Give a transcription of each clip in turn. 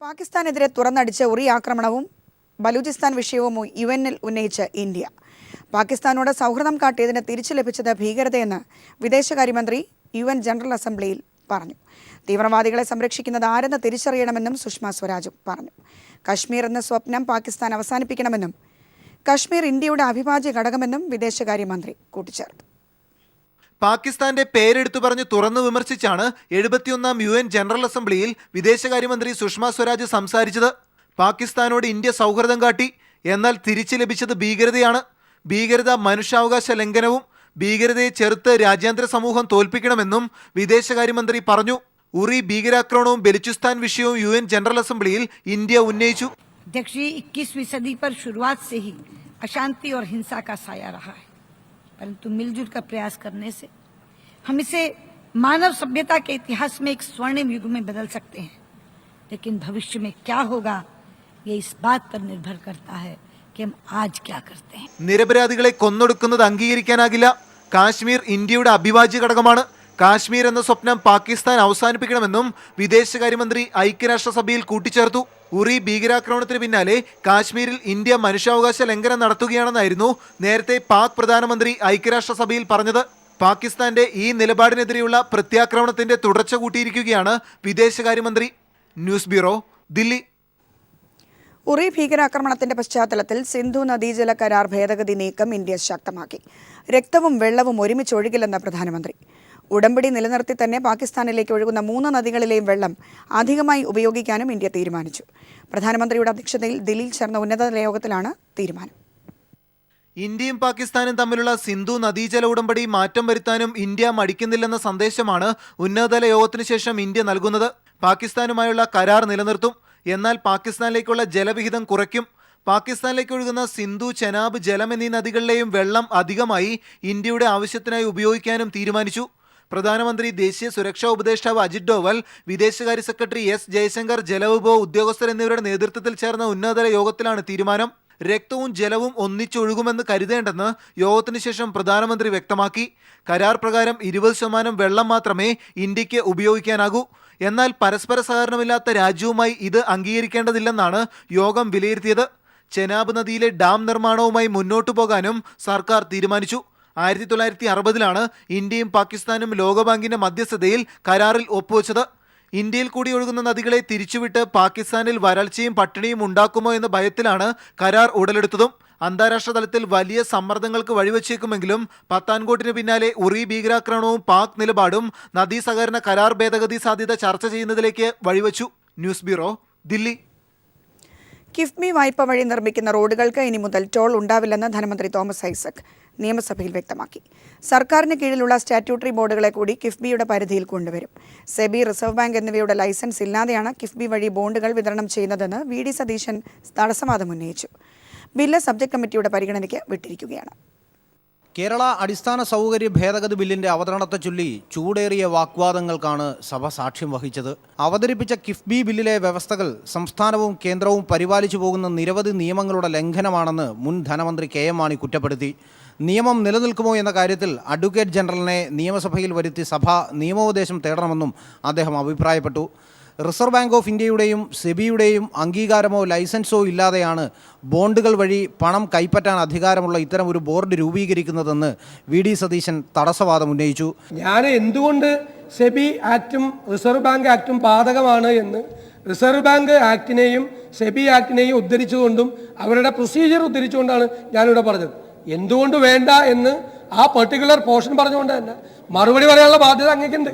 പാകിസ്ഥാനെതിരെ തുറന്നടിച്ച ഉറി ആക്രമണവും ബലൂചിസ്ഥാൻ വിഷയവും യുഎന്നിൽ ഉന്നയിച്ച് ഇന്ത്യ. പാകിസ്ഥാനോട് സൗഹൃദം കാട്ടിയതിന് തിരിച്ചു ലഭിച്ചത് ഭീകരതയെന്ന് വിദേശകാര്യമന്ത്രി യുഎൻ ജനറൽ അസംബ്ലിയിൽ പറഞ്ഞു. തീവ്രവാദികളെ സംരക്ഷിക്കുന്നത് ആരെന്ന് തിരിച്ചറിയണമെന്നും സുഷമ സ്വരാജും പറഞ്ഞു. കശ്മീർ എന്ന സ്വപ്നം പാകിസ്ഥാൻ അവസാനിപ്പിക്കണമെന്നും കശ്മീർ ഇന്ത്യയുടെ അവിഭാജ്യ ഘടകമെന്നും വിദേശകാര്യമന്ത്രി കൂട്ടിച്ചേർത്തു. പാകിസ്ഥാന്റെ പേരെടുത്തു പറഞ്ഞ് തുറന്നു വിമർശിച്ചാണ് 71ാം യുഎൻ ജനറൽ അസംബ്ലിയിൽ വിദേശകാര്യമന്ത്രി സുഷമ സ്വരാജ് സംസാരിച്ചത്. പാകിസ്ഥാനോട് ഇന്ത്യ സൗഹൃദം കാട്ടി, എന്നാൽ തിരിച്ചു ലഭിച്ചത് ഭീകരതയാണ്. ഭീകരത മനുഷ്യാവകാശ ലംഘനവും ഭീകരതയെ ചെറുത്ത് രാജ്യാന്തര സമൂഹം തോൽപ്പിക്കണമെന്നും വിദേശകാര്യമന്ത്രി പറഞ്ഞു. ഉറി ഭീകരാക്രമണവും ബലൂചിസ്ഥാൻ വിഷയവും യുഎൻ ജനറൽ അസംബ്ലിയിൽ ഇന്ത്യ ഉന്നയിച്ചു. 21वीं सदी पर शुरुआत से ही अशांति और हिंसा का साया रहा है, परंतु मिलजुल कर प्रयास करने से हम इसे मानव सभ्यता के इतिहास में एक स्वर्णिम युग में बदल सकते हैं. लेकिन भविष्य में क्या होगा ये इस बात पर निर्भर करता है कि हम आज क्या करते हैं. നിരപരാധികളെ കൊന്നൊടുക്കുന്നത് അംഗീകരിക്കാനാകില്ല. കാശ്മീർ ഇന്ത്യയുടെ അവിഭാജ്യ ഘടകമാണ്. കാശ്മീർ എന്ന സ്വപ്നം പാകിസ്ഥാൻ അവസാനിപ്പിക്കണമെന്നും വിദേശകാര്യമന്ത്രി ഐക്യരാഷ്ട്രസഭയിൽ കൂട്ടിച്ചേർത്തു. ഉറി ഭീകരാക്രമണത്തിന് പിന്നാലെ കാശ്മീരിൽ ഇന്ത്യ മനുഷ്യാവകാശ ലംഘനം നടത്തുകയാണെന്നായിരുന്നു നേരത്തെ പാക് പ്രധാനമന്ത്രി ഐക്യരാഷ്ട്രസഭയിൽ പറഞ്ഞത്. പാകിസ്ഥാന്റെ ഈ നിലപാടിനെതിരെയുള്ള പ്രത്യാക്രമണത്തിന്റെ തുടർച്ച കൂട്ടിയിരിക്കുകയാണ് വിദേശകാര്യമന്ത്രി. News bureau, Delhi. ഉറി ഭീകരാക്രമണത്തിന്റെ പശ്ചാത്തലത്തിൽ സിന്ധു നദീജല കരാർ ഭേദഗതി നീക്കം ഇന്ത്യ ശക്തമാക്കി. രക്തവും വെള്ളവും ഒരുമിച്ചൊഴുകില്ലെന്ന് പ്രധാനമന്ത്രി. ഉടമ്പടി നിലനിർത്തി തന്നെ പാകിസ്ഥാനിലേക്ക് ഒഴുകുന്ന 3 നദികളിലെയും വെള്ളം അധികമായി ഉപയോഗിക്കാനും ഇന്ത്യ തീരുമാനിച്ചു. പ്രധാനമന്ത്രിയുടെ അധ്യക്ഷതയിൽ ദില്ലിയിൽ ചേർന്ന ഉന്നതതല യോഗത്തിലാണ് തീരുമാനം. ഇന്ത്യയും പാകിസ്ഥാനും തമ്മിലുള്ള സിന്ധു നദീജല ഉടമ്പടി മാറ്റം വരുത്താനും ഇന്ത്യ മടിക്കുന്നില്ലെന്ന സന്ദേശമാണ് ഉന്നതതല യോഗത്തിനു ശേഷം ഇന്ത്യ നൽകുന്നത്. പാകിസ്ഥാനുമായുള്ള കരാർ നിലനിർത്തും, എന്നാൽ പാകിസ്ഥാനിലേക്കുള്ള ജലവിഹിതം കുറയ്ക്കും. പാകിസ്ഥാനിലേക്ക് ഒഴുകുന്ന സിന്ധു, ചെനാബ്, ജലം എന്നീ നദികളിലെയും വെള്ളം അധികമായി ഇന്ത്യയുടെ ആവശ്യത്തിനായി ഉപയോഗിക്കാനും തീരുമാനിച്ചു. പ്രധാനമന്ത്രി, ദേശീയ സുരക്ഷാ ഉപദേഷ്ടാവ് അജിത് ഡോവൽ, വിദേശകാര്യ സെക്രട്ടറി എസ് ജയശങ്കർ, ജലവിഭവ ഉദ്യോഗസ്ഥർ എന്നിവരുടെ നേതൃത്വത്തിൽ ചേർന്ന ഉന്നതതല യോഗത്തിലാണ് തീരുമാനം. രക്തവും ജലവും ഒന്നിച്ചൊഴുകുമെന്ന് കരുതേണ്ടെന്ന് യോഗത്തിനു ശേഷം പ്രധാനമന്ത്രി വ്യക്തമാക്കി. കരാർ പ്രകാരം 20% വെള്ളം മാത്രമേ ഇന്ത്യക്ക് ഉപയോഗിക്കാനാകൂ. എന്നാൽ പരസ്പര സഹകരണമില്ലാത്ത രാജ്യവുമായി ഇത് അംഗീകരിക്കേണ്ടതില്ലെന്നാണ് യോഗം വിലയിരുത്തിയത്. ചെനാബ് നദിയിലെ ഡാം നിർമ്മാണവുമായി മുന്നോട്ടു പോകാനും സർക്കാർ തീരുമാനിച്ചു. 1960-ലാണ് ഇന്ത്യയും പാകിസ്ഥാനും ലോകബാങ്കിന്റെ മധ്യസ്ഥതയിൽ കരാറിൽ ഒപ്പുവെച്ചത്. ഇന്ത്യയിൽ കൂടി ഒഴുകുന്ന നദികളെ തിരിച്ചുവിട്ട് പാകിസ്ഥാനിൽ വരൾച്ചയും പട്ടിണിയും ഉണ്ടാക്കുമോ എന്ന ഭയത്തിലാണ് കരാർ ഉടലെടുത്തതും. അന്താരാഷ്ട്ര തലത്തിൽ വലിയ സമ്മർദ്ദങ്ങൾക്ക് വഴിവെച്ചേക്കുമെങ്കിലും പത്താൻകോട്ടിന് പിന്നാലെ ഉറി ഭീകരാക്രമണവും പാക് നിലപാടും നദീ സഹകരണ കരാർ ഭേദഗതി സാധ്യത ചർച്ച ചെയ്യുന്നതിലേക്ക് വഴിവെച്ചു. News bureau, Delhi. കിഫ്ബി വായ്പ വഴി നിർമ്മിക്കുന്ന റോഡുകൾക്ക് ഇനി മുതൽ ടോൾ ഉണ്ടാവില്ലെന്ന് ധനമന്ത്രി തോമസ് ഐസക് നിയമസഭയിൽ വ്യക്തമാക്കി. സർക്കാരിന് കീഴിലുള്ള സ്റ്റാറ്റ്യൂട്ടറി ബോർഡുകളെ കൂടി കിഫ്ബിയുടെ പരിധിയിൽ കൊണ്ടുവരും. സെബി, റിസർവ് ബാങ്ക് എന്നിവയുടെ ലൈസൻസ് ഇല്ലാതെയാണ് കിഫ്ബി വഴി ബോണ്ടുകൾ വിതരണം ചെയ്യുന്നതെന്ന് വി.ഡി. സതീശൻ തടസ്സവാദം ഉന്നയിച്ചു. ബില്ല് സബ്ജക്ട് കമ്മിറ്റിയുടെ പരിഗണനയ്ക്ക് വിട്ടിരിക്കുകയാണ്. കേരള അടിസ്ഥാന സൗകര്യ ഭേദഗതി ബില്ലിന്റെ അവതരണത്തെ ചൊല്ലി ചൂടേറിയ വാഗ്വാദങ്ങൾക്കാണ് സഭ സാക്ഷ്യം വഹിച്ചത്. അവതരിപ്പിച്ച കിഫ്ബി ബില്ലിലെ വ്യവസ്ഥകൾ സംസ്ഥാനവും കേന്ദ്രവും പരിപാലിച്ചു പോകുന്ന നിരവധി നിയമങ്ങളുടെ ലംഘനമാണെന്ന് മുൻ ധനമന്ത്രി കെ.എം. മാണി കുറ്റപ്പെടുത്തി. നിയമം നിലനിൽക്കുമോ എന്ന കാര്യത്തിൽ അഡ്വക്കേറ്റ് ജനറലിനെ നിയമസഭയിൽ വരുത്തി സഭ നിയമോപദേശം തേടണമെന്നും അദ്ദേഹം അഭിപ്രായപ്പെട്ടു. റിസർവ് ബാങ്ക് ഓഫ് ഇന്ത്യയുടെയും സെബിയുടെയും അംഗീകാരമോ ലൈസൻസോ ഇല്ലാതെയാണ് ബോണ്ടുകൾ വഴി പണം കൈപ്പറ്റാൻ അധികാരമുള്ള ഇത്തരം ഒരു ബോർഡ് രൂപീകരിക്കുന്നതെന്ന് വി.ഡി. സതീശൻ തടസ്സവാദം ഉന്നയിച്ചു. ഞാൻ എന്തുകൊണ്ട് സെബി ആക്റ്റും റിസർവ് ബാങ്ക് ആക്റ്റും ബാധകമാണ് എന്ന് റിസർവ് ബാങ്ക് ആക്ടിനെയും സെബി ആക്ടിനെയും ഉദ്ധരിച്ചുകൊണ്ടും അവരുടെ പ്രൊസീജിയർ ഉദ്ധരിച്ചുകൊണ്ടാണ് ഞാനിവിടെ പറഞ്ഞത്. എന്തുകൊണ്ട് വേണ്ട എന്ന് ആ പെർട്ടിക്കുലർ പോർഷൻ പറഞ്ഞുകൊണ്ട് തന്നെ മറുപടി പറയാനുള്ള ബാധ്യത അങ്ങേക്കുണ്ട്.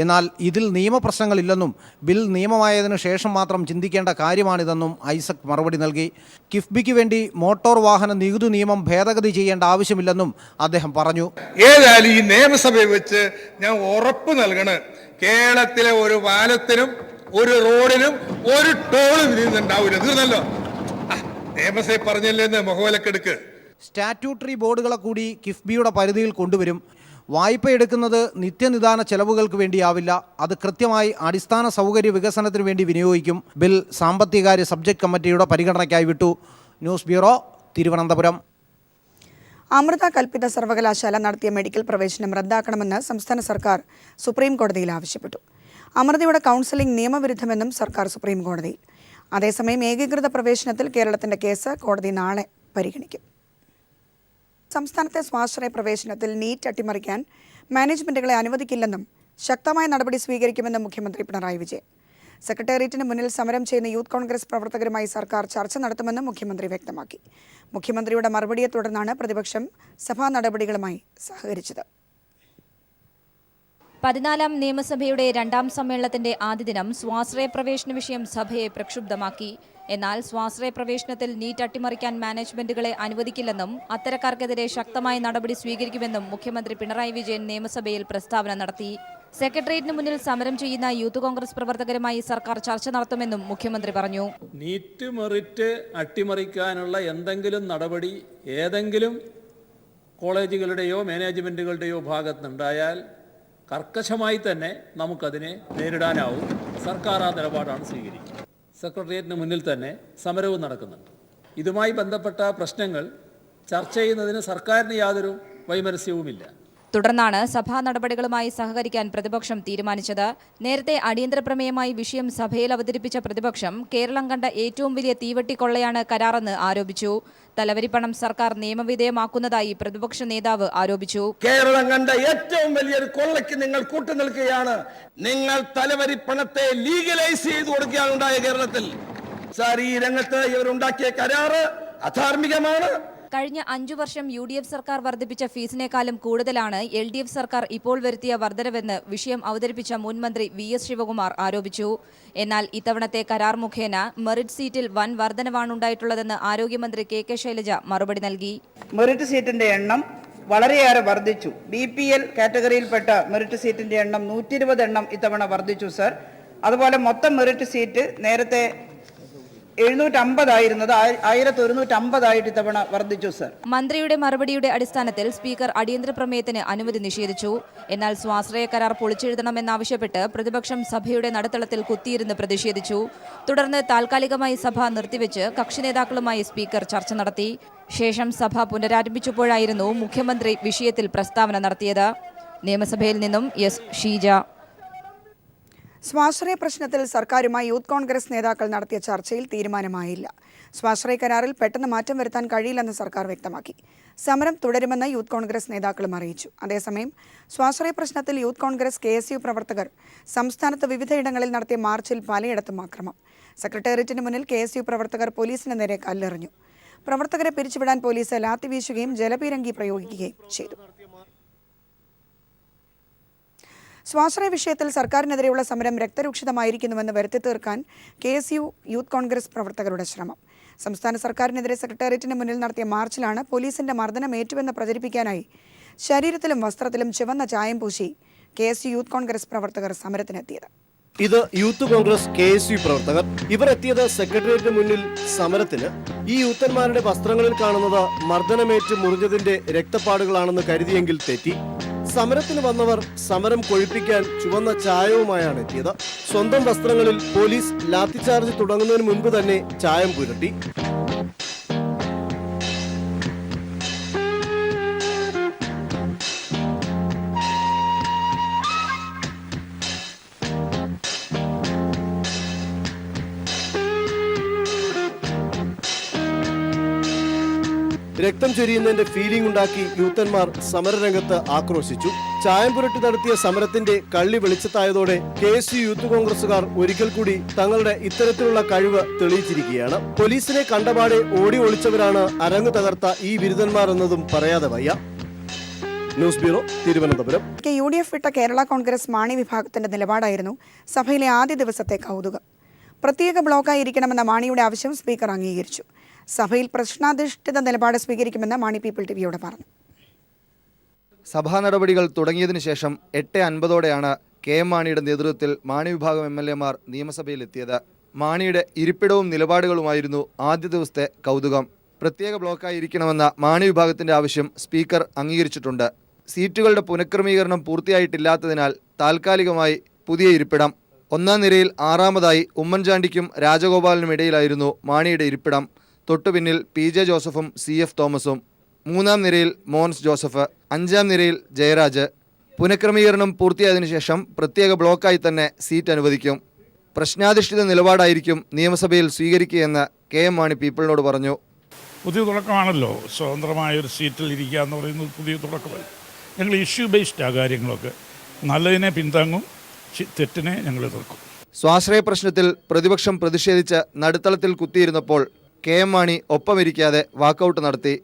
എന്നാൽ ഇതിൽ നിയമപ്രശ്നങ്ങളില്ലെന്നും ബിൽ നിയമമായതിനു ശേഷം മാത്രം ചിന്തിക്കേണ്ട കാര്യമാണിതെന്നും ഐസക് മറുപടി നൽകി. കിഫ്ബിക്ക് വേണ്ടി മോട്ടോർ വാഹന നികുതി നിയമം ഭേദഗതി ചെയ്യേണ്ട ആവശ്യമില്ലെന്നും അദ്ദേഹം പറഞ്ഞു. ഏതായാലും ഈ നിയമസഭയിൽ വെച്ച് ഞാൻ ഉറപ്പ് നൽകണ്, കേരളത്തിലെ ഒരു പാലത്തിനും ഒരു റോഡിനും ഒരു ടോളും ഉണ്ടാവില്ല. തീർന്നല്ലോ, നിയമസഭ പറഞ്ഞല്ലേ മുഖവിലക്കെടുക്ക്. സ്റ്റാറ്റ്യൂട്ടറി ബോർഡുകളെ കൂടി കിഫ്ബിയുടെ പരിധിയിൽ കൊണ്ടുവരും. വായ്പ എടുക്കുന്നത് നിത്യനിദാന ചെലവുകൾക്ക് വേണ്ടിയാവില്ല, അത് കൃത്യമായി അടിസ്ഥാന സൗകര്യ വികസനത്തിന് വേണ്ടി വിനിയോഗിക്കും. ബിൽ സാമ്പത്തികകാര്യ സബ്ജക്ട് കമ്മിറ്റിയുടെ പരിഗണനയ്ക്കായി വിട്ടു. News bureau, Thiruvananthapuram. അമൃത കൽപ്പിത സർവകലാശാല നടത്തിയ മെഡിക്കൽ പ്രവേശനം റദ്ദാക്കണമെന്ന് സംസ്ഥാന സർക്കാർ സുപ്രീം കോടതിയിൽ ആവശ്യപ്പെട്ടു. അമൃതയുടെ കൗൺസിലിംഗ് നിയമവിരുദ്ധമെന്നും സർക്കാർ സുപ്രീം കോടതിയിൽ. അതേസമയം ഏകീകൃത പ്രവേശനത്തിൽ കേരളത്തിന്റെ കേസ് കോടതി നാളെ പരിഗണിക്കും. സംസ്ഥാനത്തെ സ്വാശ്രയ പ്രവേശനത്തിൽ നീറ്റ് അട്ടിമറിക്കാൻ മാനേജ്മെന്റുകളെ അനുവദിക്കില്ലെന്നും ശക്തമായ നടപടി സ്വീകരിക്കുമെന്നും മുഖ്യമന്ത്രി പിണറായി വിജയൻ. സെക്രട്ടേറിയറ്റിന് മുന്നിൽ സമരം ചെയ്യുന്ന യൂത്ത് കോൺഗ്രസ് പ്രവർത്തകരുമായി സർക്കാർ ചർച്ച നടത്തുമെന്നും മുഖ്യമന്ത്രി വ്യക്തമാക്കി. മുഖ്യമന്ത്രിയുടെ മറുപടിയെ തുടർന്നാണ് പ്രതിപക്ഷം സഭാ നടപടികളുമായി സഹകരിച്ചത്. 14ാം നിയമസഭയുടെ 2ാം സമ്മേളനത്തിന്റെ ആദ്യ ദിനം സ്വാശ്രയ പ്രവേശന വിഷയം സഭയെ പ്രക്ഷുബ്ധമാക്കി. എന്നാൽ സ്വാശ്രയ പ്രവേശനത്തിൽ നീറ്റ് അട്ടിമറിക്കാൻ മാനേജ്മെന്റുകളെ അനുവദിക്കില്ലെന്നും അത്തരക്കാർക്കെതിരെ ശക്തമായ നടപടി സ്വീകരിക്കുമെന്നും മുഖ്യമന്ത്രി പിണറായി വിജയൻ നിയമസഭയിൽ പ്രസ്താവന നടത്തി. സെക്രട്ടേറിയറ്റിന് മുന്നിൽ സമരം ചെയ്യുന്ന യൂത്ത് കോൺഗ്രസ് പ്രവർത്തകരുമായി സർക്കാർ ചർച്ച നടത്തുമെന്നും മുഖ്യമന്ത്രി പറഞ്ഞു. നീറ്റ് മെറിറ്റ് അട്ടിമറിക്കാനുള്ള എന്തെങ്കിലും നടപടി ഏതെങ്കിലും കോളേജുകളുടെയോ മാനേജ്മെന്റുകളുടെയോ ഭാഗത്തുനിന്നുണ്ടായാൽ കർക്കശമായി തന്നെ നമുക്കതിനെ നേരിടാനാവും. സർക്കാർ ആ നിലപാടാണ് സ്വീകരിക്കുന്നത്. സെക്രട്ടേറിയറ്റിന് മുന്നിൽ തന്നെ സമരവും നടക്കുന്നുണ്ട്. ഇതുമായി ബന്ധപ്പെട്ട പ്രശ്നങ്ങൾ ചർച്ച ചെയ്യുന്നതിന് സർക്കാരിന് യാതൊരു വൈമനസ്യവുമില്ല. തുടർന്നാണ് സഭാ നടപടികളുമായി സഹകരിക്കാൻ പ്രതിപക്ഷം തീരുമാനിച്ചത്. നേരത്തെ അടിയന്തര പ്രമേയമായി വിഷയം സഭയിൽ അവതരിപ്പിച്ച പ്രതിപക്ഷം കേരളം കണ്ട ഏറ്റവും വലിയ തീവട്ടിക്കൊള്ളയാണ് കരാറെന്ന് ആരോപിച്ചു. തലവരിപ്പണം സർക്കാർ നിയമവിധേയമാക്കുന്നതായി പ്രതിപക്ഷ നേതാവ് ആരോപിച്ചു. കേരളം കണ്ട ഏറ്റവും വലിയൊരു കൊള്ളയ്ക്ക് നിങ്ങൾ കൂട്ടുനിൽക്കുകയാണ്. നിങ്ങൾ തലവരിപ്പണത്തെ ലീഗലൈസ് ചെയ്തു കൊടുക്കുകയാണ് ഉണ്ടായ കേരളത്തിൽ. സാർ, ഈ രംഗത്ത് ഇവരുണ്ടാക്കിയ കരാറ് അധാർമികമാണ്. കഴിഞ്ഞ 5 വർഷം UDF സർക്കാർ വർദ്ധിപ്പിച്ച ഫീസിനേക്കാളും കൂടുതലാണ് LDF സർക്കാർ ഇപ്പോൾ വരുത്തിയ വർധനവെന്ന് വിഷയം അവതരിപ്പിച്ച മുൻമന്ത്രി VS ശിവകുമാർ ആരോപിച്ചു. എന്നാൽ ഇത്തവണത്തെ കരാർ മുഖേന മെറിറ്റ് സീറ്റിൽ വൻ വർധനവാണുണ്ടായിട്ടുള്ളതെന്ന് ആരോഗ്യമന്ത്രി KK ശൈലജ മറുപടി നൽകി. മെറിറ്റ് സീറ്റിന്റെ എണ്ണം വളരെയേറെ വർദ്ധിച്ചു. BPL കാറ്റഗറിയിൽപ്പെട്ട മെറിറ്റ് സീറ്റിന്റെ എണ്ണം 120 എണ്ണം ഇത്തവണ വർദ്ധിച്ചു സർ. അതുപോലെ മൊത്തം മെറിറ്റ് സീറ്റ് നേരത്തെ 750 ആയിരുന്നത് 1150 ആയിട്ട് ഇത്തവണ വർദ്ധിച്ചു സർ. മന്ത്രിയുടെ മറുപടിയുടെ അടിസ്ഥാനത്തിൽ സ്പീക്കർ അടിയന്തര പ്രമേയത്തിന് അനുമതി നിഷേധിച്ചു. എന്നാൽ സ്വാശ്രയ കരാർ പൊളിച്ചെഴുതണമെന്നാവശ്യപ്പെട്ട് പ്രതിപക്ഷം സഭയുടെ നടുത്തളത്തിൽ കുത്തിയിരുന്ന് പ്രതിഷേധിച്ചു. തുടർന്ന് താൽക്കാലികമായി സഭ നിർത്തിവെച്ച് കക്ഷി നേതാക്കളുമായി സ്പീക്കർ ചർച്ച നടത്തി. ശേഷം സഭ പുനരാരംഭിച്ചപ്പോഴായിരുന്നു മുഖ്യമന്ത്രി വിഷയത്തിൽ പ്രസ്താവന നടത്തിയത്. നിയമസഭയിൽ നിന്നും S. ഷീജ. സ്വാശ്രയ പ്രശ്നത്തിൽ സർക്കാരുമായി യൂത്ത് കോൺഗ്രസ് നേതാക്കൾ നടത്തിയ ചർച്ചയിൽ തീരുമാനമായില്ല. സ്വാശ്രയ കരാറിൽ പെട്ടെന്ന് മാറ്റം വരുത്താൻ കഴിയില്ലെന്ന് സർക്കാർ വ്യക്തമാക്കി. സമരം തുടരുമെന്ന് യൂത്ത് കോൺഗ്രസ് നേതാക്കളും അറിയിച്ചു. അതേസമയം സ്വാശ്രയ പ്രശ്നത്തിൽ യൂത്ത് കോൺഗ്രസ് KSU പ്രവർത്തകർ സംസ്ഥാനത്ത് വിവിധയിടങ്ങളിൽ നടത്തിയ മാർച്ചിൽ പലയിടത്തും അക്രമം. സെക്രട്ടേറിയറ്റിന് മുന്നിൽ KSU പ്രവർത്തകർ പോലീസിന് നേരെ കല്ലെറിഞ്ഞു. പ്രവർത്തകരെ പിരിച്ചുവിടാൻ പോലീസ് ലാത്തി വീശുകയും ജലപീരങ്കി പ്രയോഗിക്കുകയും ചെയ്തു. സ്വാശ്രയ വിഷയത്തിൽ സർക്കാരിനെതിരെയുള്ള സമരം രക്തരൂക്ഷിതമായിരിക്കുന്നുവെന്ന് വരുത്തി തീർക്കാൻ KSU യൂത്ത് കോൺഗ്രസ് പ്രവർത്തകരുടെ ശ്രമം. സംസ്ഥാന സർക്കാരിനെതിരെ സെക്രട്ടേറിയറ്റിന് മുന്നിൽ നടത്തിയ മാർച്ചിലാണ് പോലീസിന്റെ മർദ്ദനം ഏറ്റുവെന്ന് പ്രചരിപ്പിക്കാനായി ശരീരത്തിലും വസ്ത്രത്തിലും ചുവന്ന ചായം പൂശി KSU യൂത്ത് കോൺഗ്രസ് പ്രവർത്തകർ സമരത്തിനെത്തിയത്. ഇത് യൂത്ത് കോൺഗ്രസ് KSU പ്രവർത്തകർ. ഇവർ എത്തിയത് സെക്രട്ടേറിയറ്റിന് മുന്നിൽ സമരത്തിന്. ഈ യൂത്തന്മാരുടെ വസ്ത്രങ്ങളിൽ കാണുന്നത് മർദ്ദനമേറ്റ് മുറിഞ്ഞതിന്റെ രക്തപ്പാടുകളാണെന്ന് കരുതിയെങ്കിൽ തെറ്റി. സമരത്തിന് വന്നവർ സമരം കൊഴിപ്പിക്കാൻ ചുവന്ന ചായവുമായാണ് എത്തിയത്. സ്വന്തം വസ്ത്രങ്ങളിൽ പോലീസ് ലാത്തിചാർജ് തുടങ്ങുന്നതിന് മുൻപ് തന്നെ ചായം പുരട്ടി. രക്തം ചൊരിയുന്നതിന്റെ ഫീലിംഗ് ഉണ്ടാക്കി യൂത്തന്മാർ സമരരംഗത്ത് ആക്രോശിച്ചു. ചായം പുരട്ടി നടത്തിയ സമരത്തിന്റെ കള്ളി വെളിച്ചത്തായതോടെ KSU യൂത്ത് കോൺഗ്രസുകാർ ഒരിക്കൽ കൂടി തങ്ങളുടെ ഇത്തരത്തിലുള്ള കഴിവ് തെളിയിച്ചിരിക്കുകയാണ്. പോലീസിനെ കണ്ടപാടെ ഓടി ഒളിച്ചവരാണ് അരങ്ങ് തകർത്ത ഈ ബിരുദന്മാർ എന്നതും പറയാതെ വയ്യ. News bureau, Thiruvananthapuram. UDF വിട്ട കേരള കോൺഗ്രസ് മാണി വിഭാഗത്തിന്റെ നിലപാടായിരുന്നു സഭയിലെ ആദ്യ ദിവസത്തെ കൗതുകം. പ്രത്യേക ബ്ലോക്കായിരിക്കണമെന്ന മാണിയുടെ ആവശ്യം സ്പീക്കർ അംഗീകരിച്ചു. സഭയിൽ പ്രശ്നാധിഷ്ഠിത നിലപാട് സ്വീകരിക്കുമെന്ന് മാണി പീപ്പിൾ TVയോട് പറഞ്ഞു. സഭാ നടപടികൾ തുടങ്ങിയതിനു ശേഷം 8:50ഓടെയാണ് KM മാണിയുടെ നേതൃത്വത്തിൽ മാണി വിഭാഗം MLA മാർ നിയമസഭയിലെത്തിയത്. മാണിയുടെ ഇരിപ്പിടവും നിലപാടുകളുമായിരുന്നു ആദ്യ ദിവസത്തെ കൗതുകം. പ്രത്യേക ബ്ലോക്കായിരിക്കണമെന്ന മാണി വിഭാഗത്തിന്റെ ആവശ്യം സ്പീക്കർ അംഗീകരിച്ചിട്ടുണ്ട്. സീറ്റുകളുടെ പുനഃക്രമീകരണം പൂർത്തിയായിട്ടില്ലാത്തതിനാൽ താൽക്കാലികമായി പുതിയ ഇരിപ്പിടം. 1-ാം നിരയിൽ 6ാമതായി ഉമ്മൻചാണ്ടിക്കും രാജഗോപാലിനും ഇടയിലായിരുന്നു മാണിയുടെ ഇരിപ്പിടം. തൊട്ടുപിന്നിൽ PJ ജോസഫും CF തോമസും. 3-ാം നിരയിൽ മോൻസ് ജോസഫ്. 5-ാം നിരയിൽ ജയരാജ്. പുനഃക്രമീകരണം പൂർത്തിയായതിനു ശേഷം പ്രത്യേക ബ്ലോക്കായി തന്നെ സീറ്റ് അനുവദിക്കും. പ്രശ്നാധിഷ്ഠിത നിലപാടായിരിക്കും നിയമസഭയിൽ സ്വീകരിക്കുകയെന്ന് KM മാണി പീപ്പിളിനോട് പറഞ്ഞു. പുതിയ തുടക്കമാണല്ലോ, സ്വതന്ത്രമായൊരു സീറ്റിൽ ഇരിക്കുക എന്ന് പറയുന്നത് പുതിയ തുടക്കമല്ല. ഞങ്ങൾ ഇഷ്യൂ ബേസ്ഡ് ആ കാര്യങ്ങളൊക്കെ. നല്ലതിനെ പിന്താങ്ങും, തെറ്റിനെ ഞങ്ങൾ എതിർക്കും. സ്വാശ്രയ പ്രശ്നത്തിൽ പ്രതിപക്ഷം പ്രതിഷേധിച്ച് നടുത്തളത്തിൽ കുത്തിയിരുന്നപ്പോൾ KM മാണി ഒപ്പമിരിക്കാതെ വാക്കൌട്ട് നടത്തി.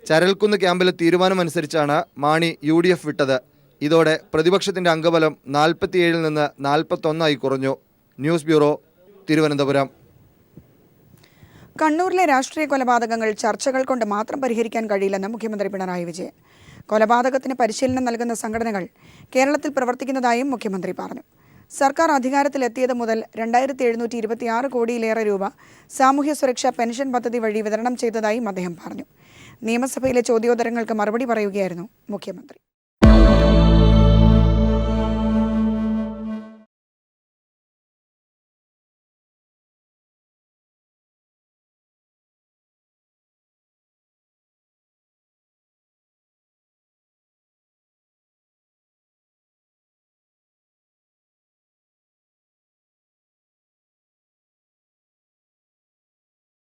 ചരൽക്കുന്ന് ക്യാമ്പിലെ തീരുമാനമനുസരിച്ചാണ് മാണി UDF വിട്ടത്. ഇതോടെ പ്രതിപക്ഷത്തിന്റെ അംഗബലം 47-ൽ നിന്ന് 41 കുറഞ്ഞു. News bureau, Thiruvananthapuram. കണ്ണൂരിലെ രാഷ്ട്രീയ കൊലപാതകങ്ങൾ ചർച്ചകൾ കൊണ്ട് മാത്രം പരിഹരിക്കാൻ കഴിയില്ലെന്ന് മുഖ്യമന്ത്രി പിണറായി വിജയൻ. കൊലപാതകത്തിന് പരിശീലനം നൽകുന്ന സംഘടനകൾ കേരളത്തിൽ പ്രവർത്തിക്കുന്നതായും മുഖ്യമന്ത്രി പറഞ്ഞു. സർക്കാർ അധികാരത്തിലെത്തിയത് മുതൽ 2726 കോടിയിലേറെ രൂപ സാമൂഹ്യ സുരക്ഷാ പെൻഷൻ പദ്ധതി വഴി വിതരണം ചെയ്തതായും അദ്ദേഹം പറഞ്ഞു. നിയമസഭയിലെ ചോദ്യോത്തരങ്ങൾക്ക് മറുപടി പറയുകയായിരുന്നു മുഖ്യമന്ത്രി.